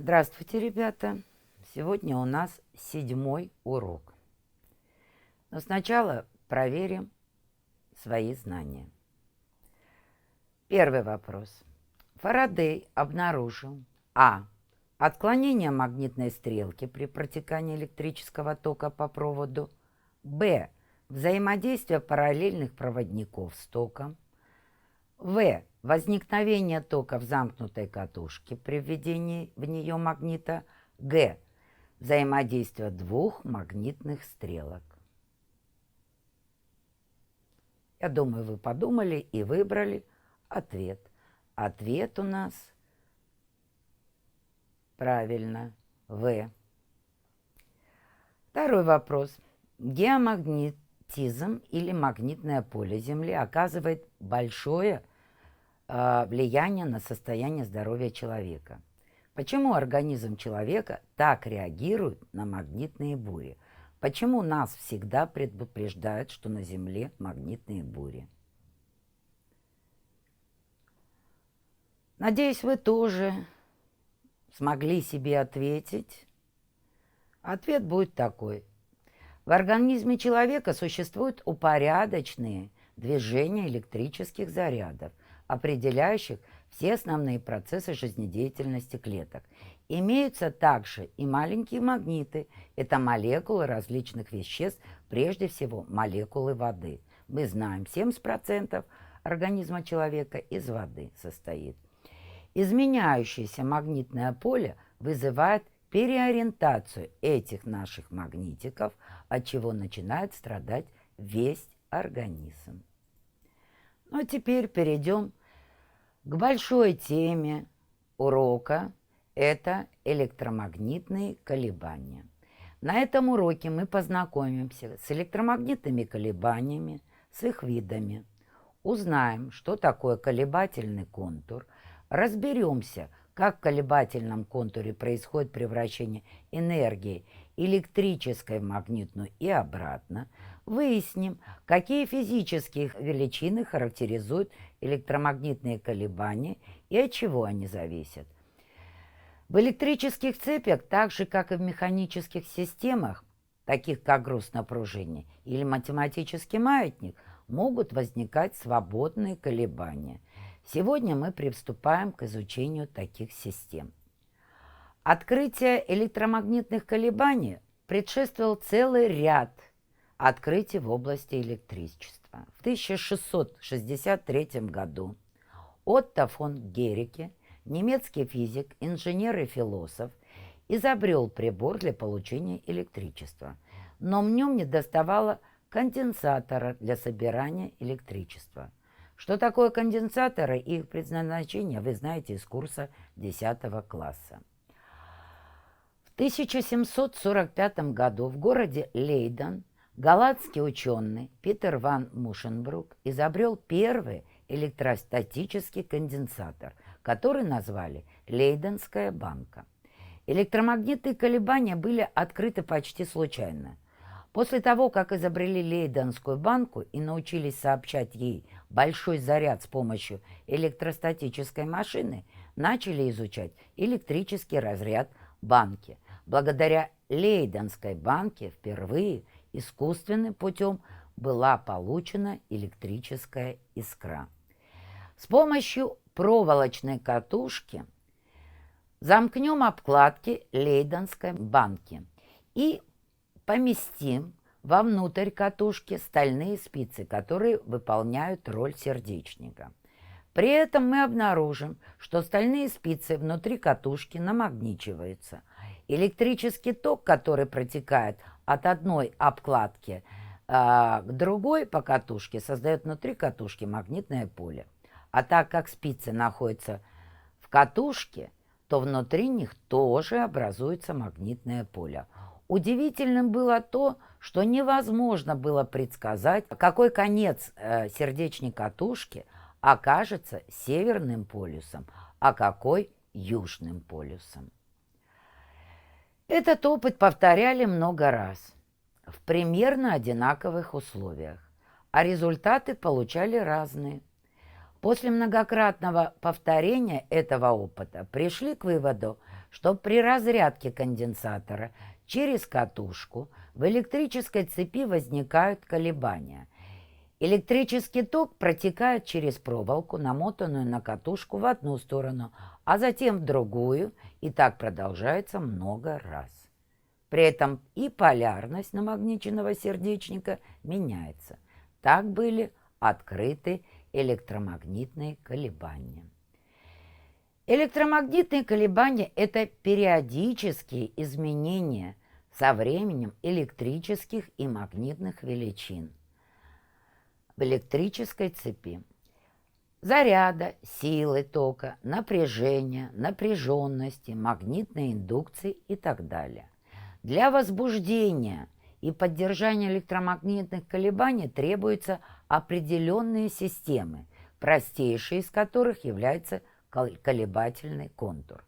Здравствуйте, ребята! Сегодня у нас 7-й урок. Но сначала проверим свои знания. Первый вопрос. Фарадей обнаружил А. Отклонение магнитной стрелки при протекании электрического тока по проводу. Б. Взаимодействие параллельных проводников с током. В. Возникновение тока в замкнутой катушке при введении в нее магнита. Г. Взаимодействие двух магнитных стрелок. Я думаю, вы подумали и выбрали ответ. Ответ у нас правильно В. Второй вопрос. Геомагнетизм или магнитное поле Земли оказывает большое влияние на состояние здоровья человека. Почему организм человека так реагирует на магнитные бури? Почему нас всегда предупреждают, что на Земле магнитные бури? Надеюсь, вы тоже смогли себе ответить. Ответ будет такой. В организме человека существуют упорядоченные движения электрических зарядов, определяющих все основные процессы жизнедеятельности клеток. Имеются также и маленькие магниты. Это молекулы различных веществ, прежде всего молекулы воды. Мы знаем, 70% организма человека из воды состоит. Изменяющееся магнитное поле вызывает переориентацию этих наших магнитиков, от чего начинает страдать весь организм. Ну а теперь перейдем к большой теме урока. Это электромагнитные колебания. На этом уроке мы познакомимся с электромагнитными колебаниями, с их видами. Узнаем, что такое колебательный контур, разберемся, как в колебательном контуре происходит превращение энергии электрической в магнитную и обратно. Выясним, какие физические величины характеризуют электромагнитные колебания и от чего они зависят. В электрических цепях, так же как и в механических системах, таких как груз напряжения или математический маятник, могут возникать свободные колебания. Сегодня мы приступаем к изучению таких систем. Открытие электромагнитных колебаний предшествовал целый ряд открытий в области электричества. В 1663 году Отто фон Герицке, немецкий физик, инженер и философ, изобрел прибор для получения электричества, но в нем недоставало конденсатора для собирания электричества. Что такое конденсаторы и их предназначение, вы знаете из курса 10 класса. В 1745 году в городе Лейден голландский ученый Питер ван Мушенбрук изобрел первый электростатический конденсатор, который назвали Лейденская банка. Электромагнитные колебания были открыты почти случайно. После того, как изобрели Лейденскую банку и научились сообщать ей большой заряд с помощью электростатической машины, начали изучать электрический разряд банки. Благодаря Лейденской банке впервые искусственным путем была получена электрическая искра. С помощью проволочной катушки замкнем обкладки Лейденской банки и поместим вовнутрь катушки стальные спицы, которые выполняют роль сердечника. При этом мы обнаружим, что стальные спицы внутри катушки намагничиваются. Электрический ток, который протекает от одной обкладки к другой по катушке, создает внутри катушки магнитное поле. А так как спицы находятся в катушке, то внутри них тоже образуется магнитное поле. Удивительным было то, что невозможно было предсказать, какой конец сердечной катушки окажется северным полюсом, а какой южным полюсом. Этот опыт повторяли много раз в примерно одинаковых условиях, а результаты получали разные. После многократного повторения этого опыта пришли к выводу, что при разрядке конденсатора через катушку в электрической цепи возникают колебания. Электрический ток протекает через проволоку, намотанную на катушку в одну сторону, а затем в другую, и так продолжается много раз. При этом и полярность намагниченного сердечника меняется. Так были открыты электромагнитные колебания. Электромагнитные колебания – это периодические изменения со временем электрических и магнитных величин в электрической цепи. Заряда, силы тока, напряжения, напряженности, магнитной индукции и так далее. Для возбуждения и поддержания электромагнитных колебаний требуются определенные системы, простейшей из которых является колебательный контур.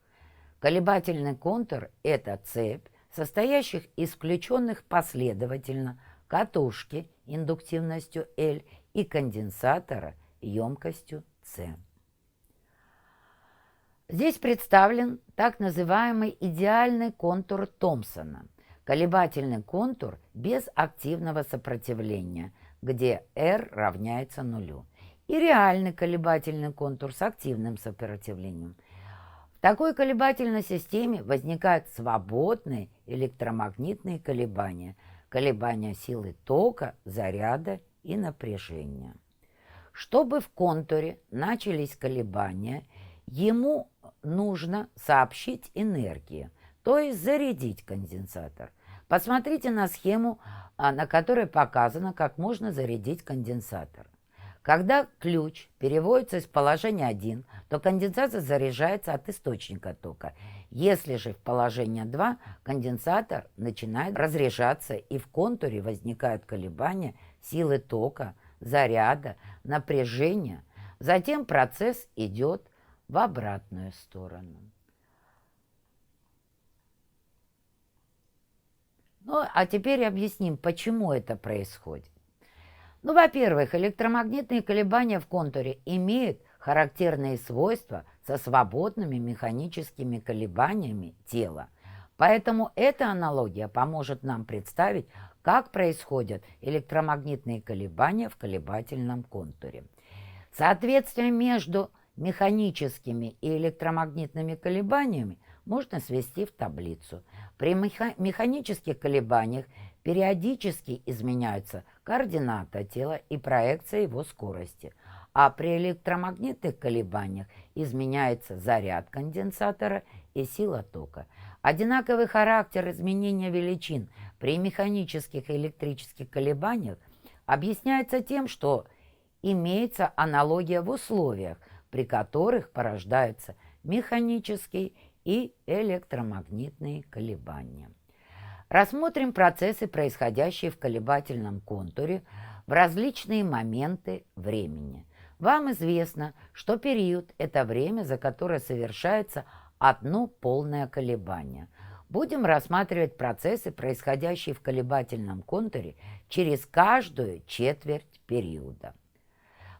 Колебательный контур – это цепь, состоящих из включенных последовательно катушки индуктивностью L и конденсатора емкостью C. Здесь представлен так называемый идеальный контур Томпсона, колебательный контур без активного сопротивления, где R равняется нулю, и реальный колебательный контур с активным сопротивлением. В такой колебательной системе возникают свободные электромагнитные колебания, колебания силы тока, заряда и напряжения. Чтобы в контуре начались колебания, ему нужно сообщить энергию, то есть зарядить конденсатор. Посмотрите на схему, на которой показано, как можно зарядить конденсатор. Когда ключ переводится из положения 1, то конденсатор заряжается от источника тока. Если же в положение 2, конденсатор начинает разряжаться, и в контуре возникают колебания силы тока, заряда, напряжения. Затем процесс идет в обратную сторону. Ну, а теперь объясним, почему это происходит. Ну, во-первых, электромагнитные колебания в контуре имеют характерные свойства со свободными механическими колебаниями тела. Поэтому эта аналогия поможет нам представить, как происходят электромагнитные колебания в колебательном контуре. Соответствие между механическими и электромагнитными колебаниями можно свести в таблицу. При механических колебаниях периодически изменяются координата тела и проекция его скорости, а при электромагнитных колебаниях изменяется заряд конденсатора и сила тока. Одинаковый характер изменения величин при механических и электрических колебаниях объясняется тем, что имеется аналогия в условиях, при которых порождаются механические и электромагнитные колебания. Рассмотрим процессы, происходящие в колебательном контуре в различные моменты времени. Вам известно, что период – это время, за которое совершается одно полное колебание. Будем рассматривать процессы, происходящие в колебательном контуре через каждую четверть периода.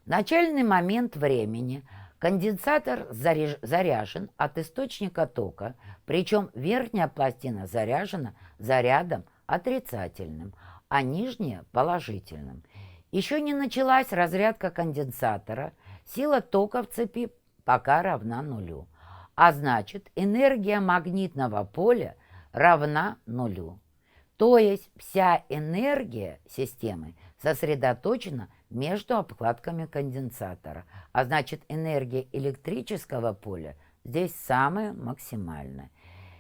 В начальный момент времени конденсатор заряжен от источника тока, причем верхняя пластина заряжена зарядом отрицательным, а нижняя – положительным. Еще не началась разрядка конденсатора, сила тока в цепи пока равна нулю, а значит энергия магнитного поля равна нулю. То есть вся энергия системы сосредоточена между обкладками конденсатора, а значит энергия электрического поля здесь самая максимальная.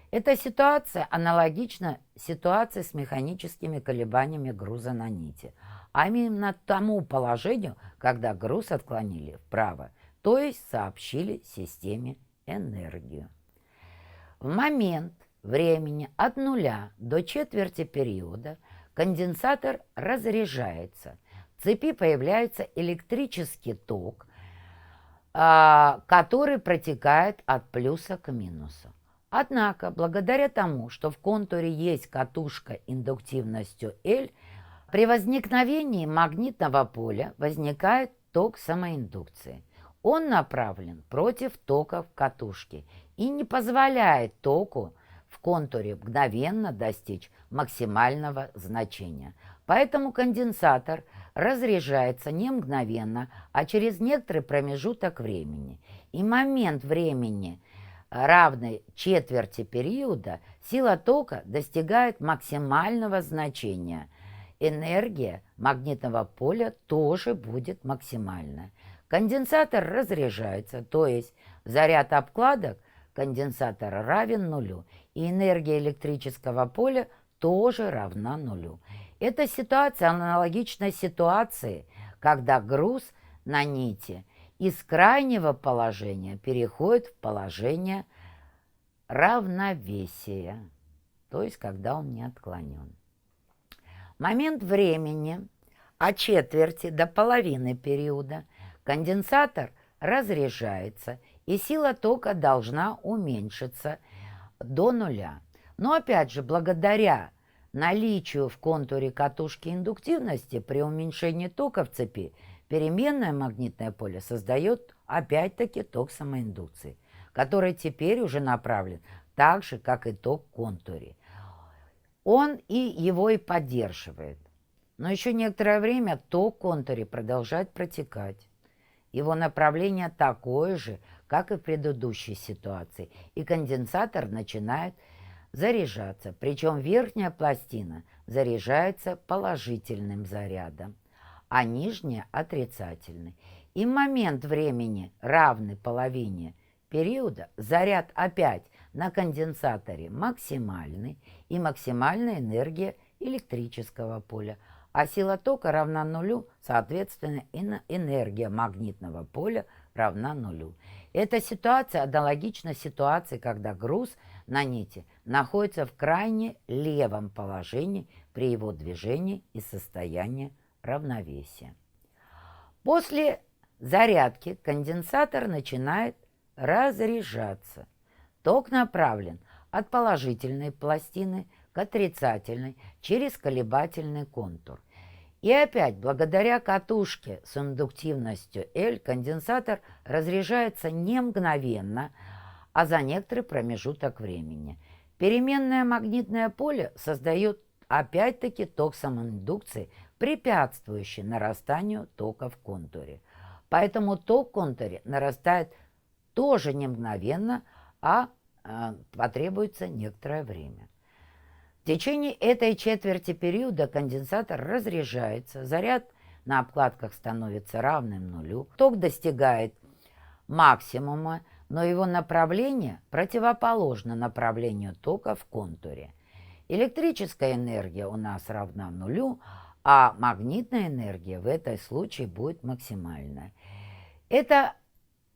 Эта ситуация аналогична ситуации с механическими колебаниями груза на нити, а именно тому положению, когда груз отклонили вправо, то есть сообщили системе энергию. В момент времени от нуля до четверти периода конденсатор разряжается, в цепи появляется электрический ток, который протекает от плюса к минусу. Однако, благодаря тому, что в контуре есть катушка индуктивностью L, при возникновении магнитного поля возникает ток самоиндукции. Он направлен против тока в катушке и не позволяет току в контуре мгновенно достичь максимального значения. Поэтому конденсатор разряжается не мгновенно, а через некоторый промежуток времени. И момент времени, равной четверти периода, сила тока достигает максимального значения. Энергия магнитного поля тоже будет максимальная. Конденсатор разряжается, то есть заряд обкладок конденсатора равен нулю, и энергия электрического поля тоже равна нулю. Эта ситуация аналогична ситуации, когда груз на нити из крайнего положения переходит в положение равновесия, то есть когда он не отклонен. Момент времени от четверти до половины периода конденсатор разряжается, и сила тока должна уменьшиться до нуля. Но опять же, благодаря наличию в контуре катушки индуктивности при уменьшении тока в цепи переменное магнитное поле создает опять-таки ток самоиндукции, который теперь уже направлен так же, как и ток в контуре. Он и его и поддерживает. Но еще некоторое время ток в контуре продолжает протекать. Его направление такое же, как и в предыдущей ситуации, и конденсатор начинает заряжаться, причем верхняя пластина заряжается положительным зарядом, а нижняя – отрицательный. И в момент времени, равный половине периода, заряд опять на конденсаторе максимальный и максимальная энергия электрического поля, а сила тока равна нулю, соответственно, энергия магнитного поля равна нулю. Эта ситуация аналогична ситуации, когда груз на нити находится в крайне левом положении при его движении из состояния равновесия. После зарядки конденсатор начинает разряжаться. Ток направлен от положительной пластины к отрицательной через колебательный контур. И опять, благодаря катушке с индуктивностью L, конденсатор разряжается не мгновенно, а за некоторый промежуток времени. Переменное магнитное поле создает опять-таки ток самоиндукции, препятствующий нарастанию тока в контуре. Поэтому ток в контуре нарастает тоже не мгновенно, а потребуется некоторое время. В течение этой четверти периода конденсатор разряжается, заряд на обкладках становится равным нулю, ток достигает максимума, но его направление противоположно направлению тока в контуре. Электрическая энергия у нас равна нулю, а магнитная энергия в этом случае будет максимальная. Эта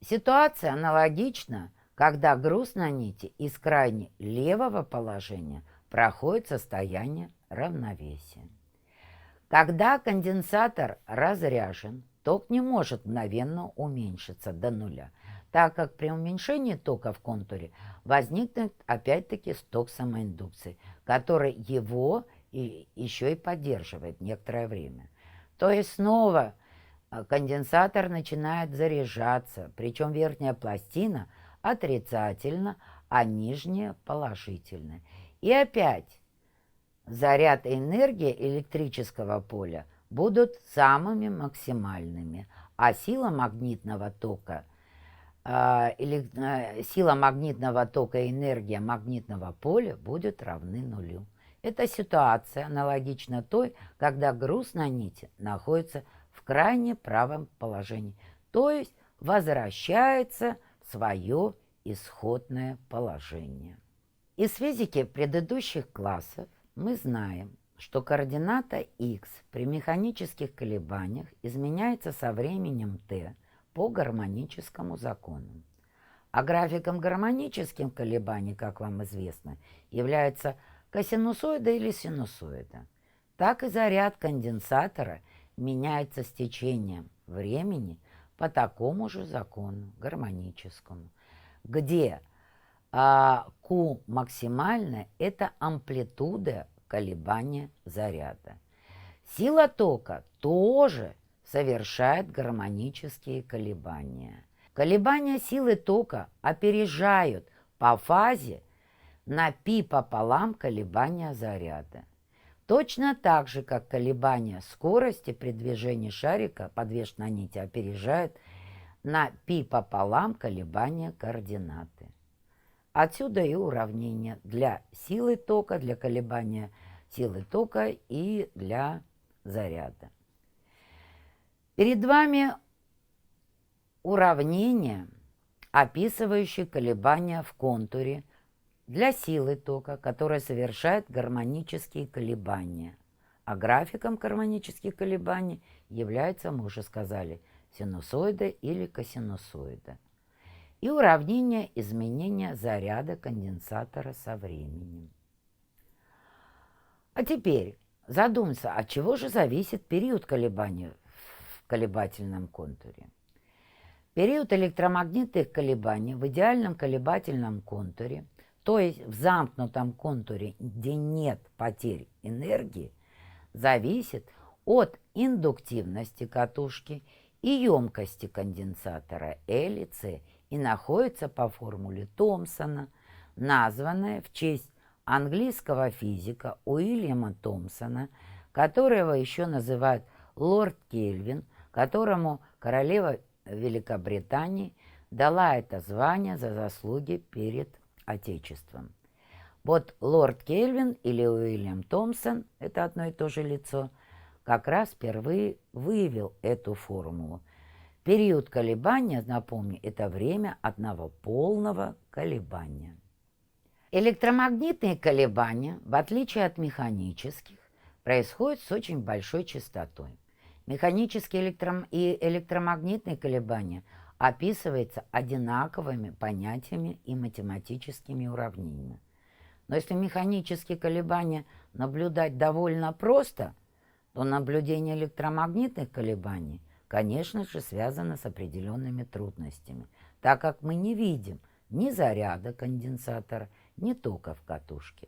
ситуация аналогична, когда груз на нити из крайне левого положения проходит состояние равновесия. Когда конденсатор разряжен, ток не может мгновенно уменьшиться до нуля, так как при уменьшении тока в контуре возникнет опять-таки ток самоиндукции, который его еще и поддерживает некоторое время. То есть снова конденсатор начинает заряжаться, причем верхняя пластина отрицательно, а нижняя положительно. И опять заряд и энергия электрического поля будут самыми максимальными, а сила магнитного тока и энергия магнитного поля будут равны нулю. Эта ситуация аналогична той, когда груз на нити находится в крайне правом положении, то есть возвращается в свое исходное положение. Из физики предыдущих классов мы знаем, что координата x при механических колебаниях изменяется со временем t по гармоническому закону. А графиком гармонических колебаний, как вам известно, является косинусоида или синусоида. Так и заряд конденсатора меняется с течением времени по такому же закону гармоническому, где Q максимальная – это амплитуда колебания заряда. Сила тока тоже совершает гармонические колебания. Колебания силы тока опережают по фазе на π пополам колебания заряда. Точно так же, как колебания скорости при движении шарика, подвешенной на нити, опережают на π пополам колебания координаты. Отсюда и уравнение для силы тока, для колебания силы тока и для заряда. Перед вами уравнение, описывающее колебания в контуре для силы тока, которая совершает гармонические колебания. А графиком гармонических колебаний является, мы уже сказали, синусоида или косинусоида. И уравнение изменения заряда конденсатора со временем. А теперь задуматься, от чего же зависит период колебания в колебательном контуре. Период электромагнитных колебаний в идеальном колебательном контуре, то есть в замкнутом контуре, где нет потерь энергии, зависит от индуктивности катушки и емкости конденсатора L и C и находится по формуле Томпсона, названная в честь английского физика Уильяма Томпсона, которого еще называют лорд Кельвин, которому королева Великобритании дала это звание за заслуги перед Отечеством. Вот лорд Кельвин или Уильям Томпсон, это одно и то же лицо, как раз впервые выявил эту формулу. Период колебания, напомню, это время одного полного колебания. Электромагнитные колебания, в отличие от механических, происходят с очень большой частотой. Механические и электромагнитные колебания описываются одинаковыми понятиями и математическими уравнениями. Но если механические колебания наблюдать довольно просто, то наблюдение электромагнитных колебаний, конечно же, связано с определенными трудностями, так как мы не видим ни заряда конденсатора, ни тока в катушке.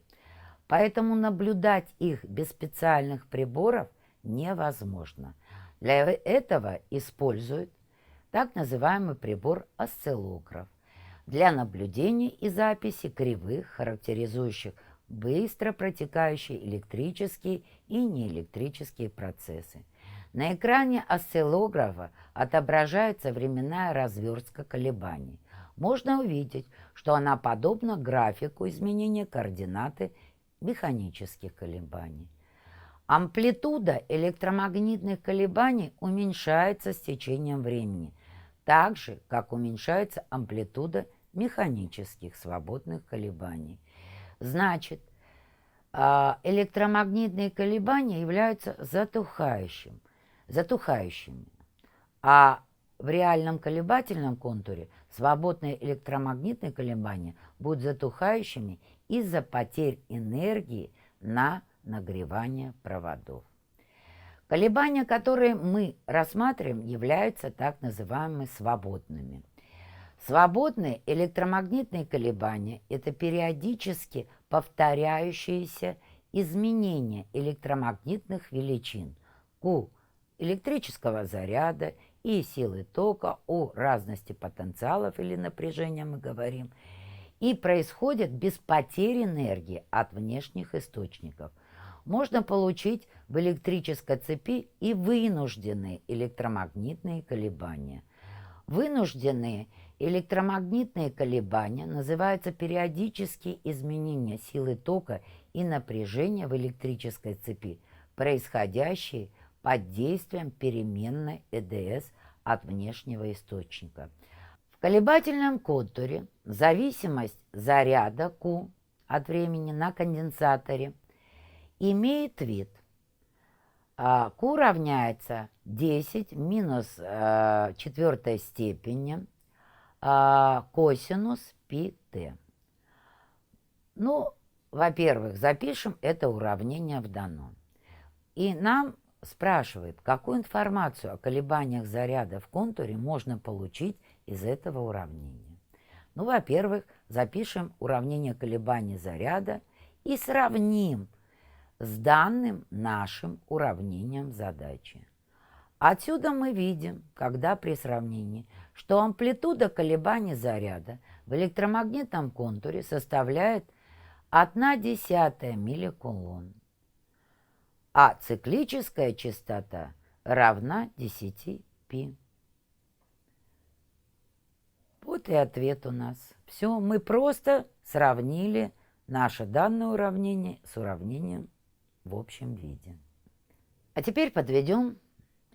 Поэтому наблюдать их без специальных приборов невозможно. Для этого используют так называемый прибор осциллограф для наблюдения и записи кривых, характеризующих быстро протекающие электрические и неэлектрические процессы. На экране осциллографа отображается временная разверстка колебаний. Можно увидеть, что она подобна графику изменения координаты механических колебаний. Амплитуда электромагнитных колебаний уменьшается с течением времени, так же, как уменьшается амплитуда механических свободных колебаний. Значит, электромагнитные колебания являются затухающими, а в реальном колебательном контуре свободные электромагнитные колебания будут затухающими из-за потерь энергии на нагревание проводов. Колебания, которые мы рассматриваем, являются так называемыми свободными. Свободные электромагнитные колебания – это периодически повторяющиеся изменения электромагнитных величин Q электрического заряда и силы тока, о разности потенциалов или напряжения мы говорим, и происходят без потери энергии от внешних источников. Можно получить в электрической цепи и вынужденные электромагнитные колебания. Вынужденные электромагнитные колебания называются периодические изменения силы тока и напряжения в электрической цепи, происходящие под действием переменной ЭДС от внешнего источника. В колебательном контуре зависимость заряда Q от времени на конденсаторе имеет вид. Q равняется 10 минус 4 степени косинус πt. Ну, во-первых, запишем это уравнение в дано. И нам спрашивает, какую информацию о колебаниях заряда в контуре можно получить из этого уравнения. Ну, во-первых, запишем уравнение колебаний заряда и сравним с данным нашим уравнением задачи. Отсюда мы видим, когда при сравнении, что амплитуда колебаний заряда в электромагнитном контуре составляет 1/10 милликулон, а циклическая частота равна 10 π. Вот и ответ у нас. Все, мы просто сравнили наше данное уравнение с уравнением в общем виде. А теперь подведем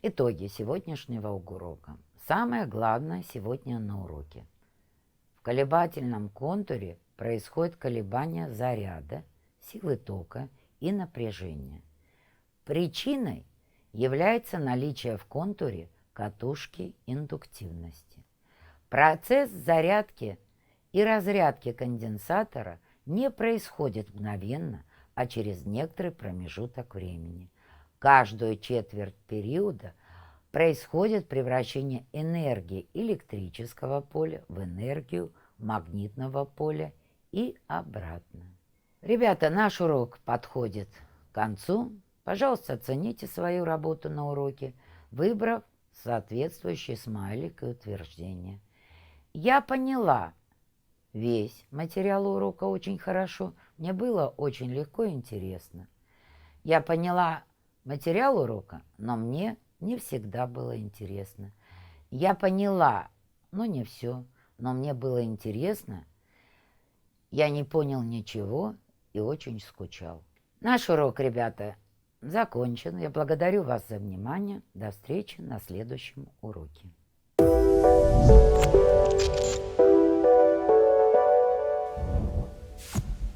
итоги сегодняшнего урока. Самое главное сегодня на уроке. В колебательном контуре происходит колебание заряда, силы тока и напряжения. Причиной является наличие в контуре катушки индуктивности. Процесс зарядки и разрядки конденсатора не происходит мгновенно, а через некоторый промежуток времени. Каждую четверть периода происходит превращение энергии электрического поля в энергию магнитного поля и обратно. Ребята, наш урок подходит к концу. Пожалуйста, оцените свою работу на уроке, выбрав соответствующий смайлик и утверждение. Я поняла весь материал урока очень хорошо. Мне было очень легко и интересно. Я поняла материал урока, но мне не всегда было интересно. Я поняла, но не все, но мне было интересно. Я не понял ничего и очень скучал. Наш урок, ребята, закончен. Я благодарю вас за внимание. До встречи на следующем уроке.